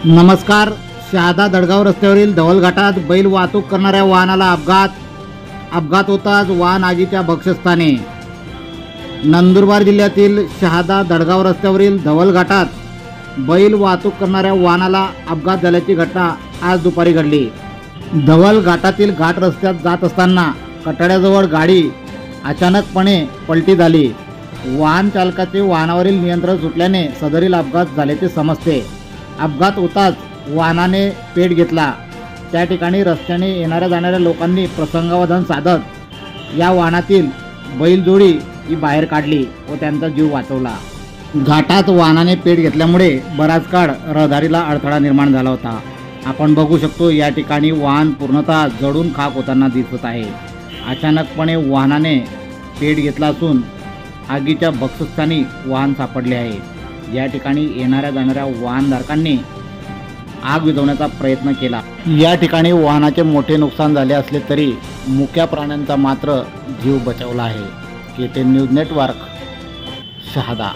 नमस्कार. शहादा दडगाव रस्त्यावरील धवल घाटात बैल वाहतूक करणाऱ्या वाहनाला अपघात होताच वाहन आगीच्या भक्षस्थानी. नंदुरबार जिल्ह्यातील शहादा दडगाव रस्त्यावरील धवल घाटात बैल वाहतूक करणाऱ्या वाहनाला अपघात झाल्याची घटना आज दुपारी घडली. धवल घाटातील घाट रस्त्यात जात असताना कटाड्याजवळ गाडी अचानकपणे पलटी झाली. वाहन चालकाचे वाहनावरील नियंत्रण सुटल्याने सदरील अपघात झाल्याचे समजते. अपघात होताच वाहनाने पेट घेतला. त्या ठिकाणी रस्त्याने येणाऱ्या जाणाऱ्या लोकांनी प्रसंगावधान साधत या वाहनातील बैलजोडी ही बाहेर काढली व त्यांचा जीव वाचवला. घाटात वाहनाने पेट घेतल्यामुळे बराच काळ रहदारीला अडथळा निर्माण झाला होता. आपण बघू शकतो या ठिकाणी वाहन पूर्णतः जळून खाक होताना दिसत आहे. अचानकपणे वाहनाने पेट घेतला असून आगीच्या भक्षस्थानी वाहन सापडले आहे. या ठिकाणी येणाऱ्या जाणाऱ्या वाहनधारकांनी आग विझवण्याचा प्रयत्न केला. या ठिकाणी वाहनाचे मोठे नुकसान झाले असले तरी मुक्या प्राण्यांचा मात्र जीव बचावला आहे. KTN news network, Shahada.